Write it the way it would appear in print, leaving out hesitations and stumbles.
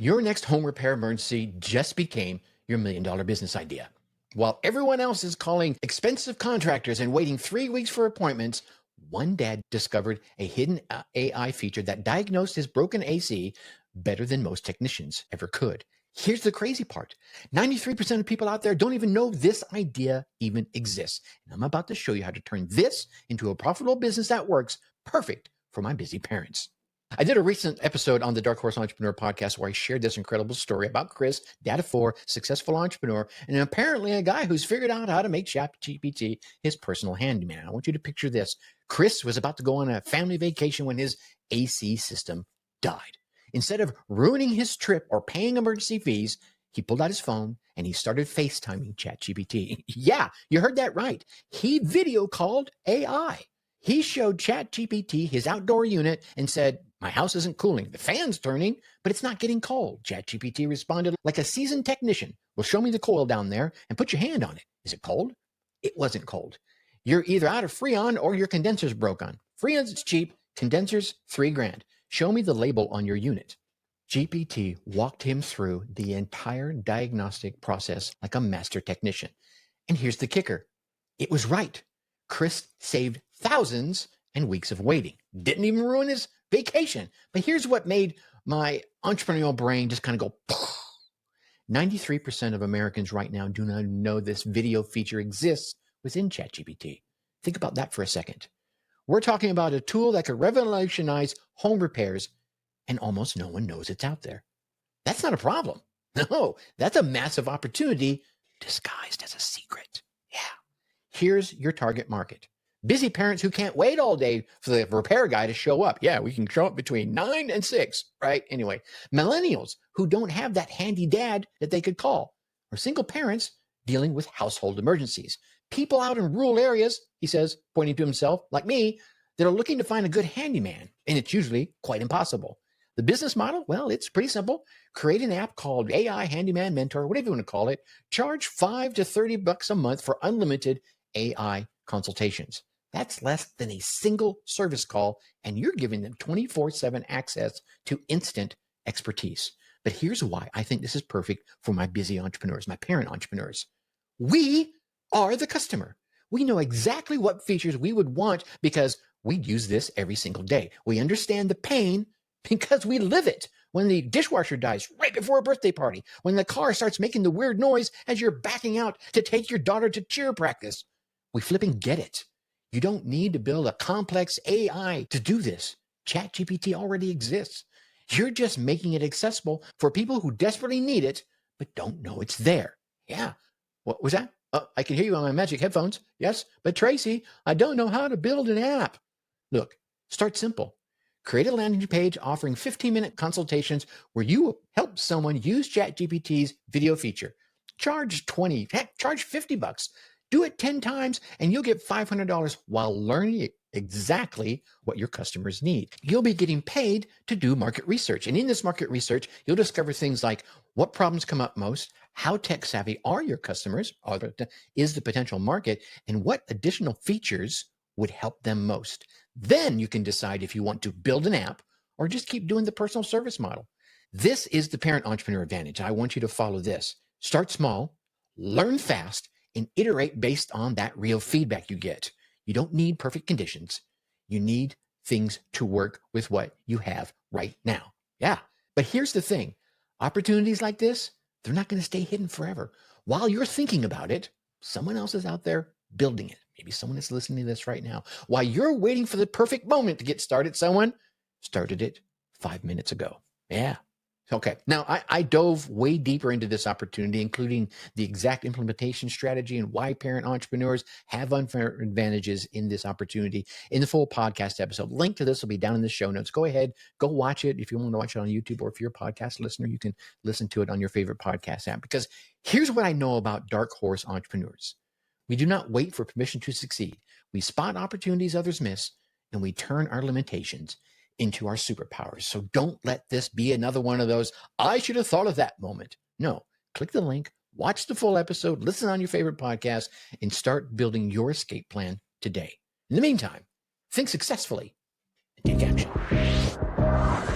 Your next home repair emergency just became your $1 million business idea. While everyone else is calling expensive contractors and waiting 3 weeks for appointments, one dad discovered a hidden AI feature that diagnosed his broken AC better than most technicians ever could. Here's the crazy part. 93% of people out there don't even know this idea even exists. And I'm about to show you how to turn this into a profitable business that works, perfect for my busy parents. I did a recent episode on the Dark Horse Entrepreneur podcast where I shared this incredible story about Chris, dad of 4, successful entrepreneur, and apparently a guy who's figured out how to make ChatGPT his personal handyman. I want you to picture this. Chris was about to go on a family vacation when his AC system died. Instead of ruining his trip or paying emergency fees, he pulled out his phone and he started FaceTiming ChatGPT. Yeah, you heard that right. He video called AI. He showed ChatGPT his outdoor unit and said, "My house isn't cooling. The fan's turning, but it's not getting cold." ChatGPT responded like a seasoned technician. "Well, show me the coil down there and put your hand on it. Is it cold?" It wasn't cold. "You're either out of Freon or your condenser's broke on. Freon's cheap, condensers $3,000. Show me the label on your unit." GPT walked him through the entire diagnostic process like a master technician. And here's the kicker. It was right. Chris saved thousands and weeks of waiting. Didn't even ruin his vacation. But here's what made my entrepreneurial brain just kind of go, 93% of Americans right now do not know this video feature exists within ChatGPT. Think about that for a second. We're talking about a tool that could revolutionize home repairs, and almost no one knows it's out there. That's not a problem. No, that's a massive opportunity disguised as a secret. Yeah. Here's your target market. Busy parents who can't wait all day for the repair guy to show up. Yeah, we can show up between 9 and 6, right? Anyway, millennials who don't have that handy dad that they could call, or single parents dealing with household emergencies. People out in rural areas, he says, pointing to himself, like me, that are looking to find a good handyman, and it's usually quite impossible. The business model, well, it's pretty simple. Create an app called AI Handyman Mentor, whatever you want to call it. Charge $5 to $30 a month for unlimited AI consultations. That's less than a single service call, and you're giving them 24/7 access to instant expertise. But here's why I think this is perfect for my busy entrepreneurs, my parent entrepreneurs. We are the customer. We know exactly what features we would want because we use this every single day. We understand the pain because we live it. When the dishwasher dies right before a birthday party, when the car starts making the weird noise as you're backing out to take your daughter to cheer practice, we flipping get it. You don't need to build a complex AI to do this. ChatGPT already exists. You're just making it accessible for people who desperately need it, but don't know it's there. Yeah. What was that? I can hear you on my magic headphones. Yes, but Tracy, I don't know how to build an app. Look, start simple. Create a landing page offering 15-minute consultations where you help someone use ChatGPT's video feature. Charge 20, heck, charge $50. Do it 10 times and you'll get $500 while learning exactly what your customers need. You'll be getting paid to do market research. And in this market research, you'll discover things like what problems come up most, how tech savvy are your customers, is the potential market, and what additional features would help them most. Then you can decide if you want to build an app or just keep doing the personal service model. This is the parent entrepreneur advantage. I want you to follow this. Start small, learn fast, and iterate based on that real feedback you get. You don't need perfect conditions. You need things to work with what you have right now. Yeah. But here's the thing. Opportunities like this, they're not going to stay hidden forever. While you're thinking about it, someone else is out there building it. Maybe someone is listening to this right now. While you're waiting for the perfect moment to get started, someone started it 5 minutes ago. Yeah. Okay. Now, I dove way deeper into this opportunity, including the exact implementation strategy and why parent entrepreneurs have unfair advantages in this opportunity in the full podcast episode. Link to this will be down in the show notes. Go ahead, go watch it. If you want to watch it on YouTube, or if you're a podcast listener, you can listen to it on your favorite podcast app. Because here's what I know about dark horse entrepreneurs. We do not wait for permission to succeed. We spot opportunities others miss, and we turn our limitations into our superpowers. So don't let this be another one of those, I should have thought of that moment. No, click the link, watch the full episode, listen on your favorite podcast, and start building your escape plan today. In the meantime, think successfully and take action.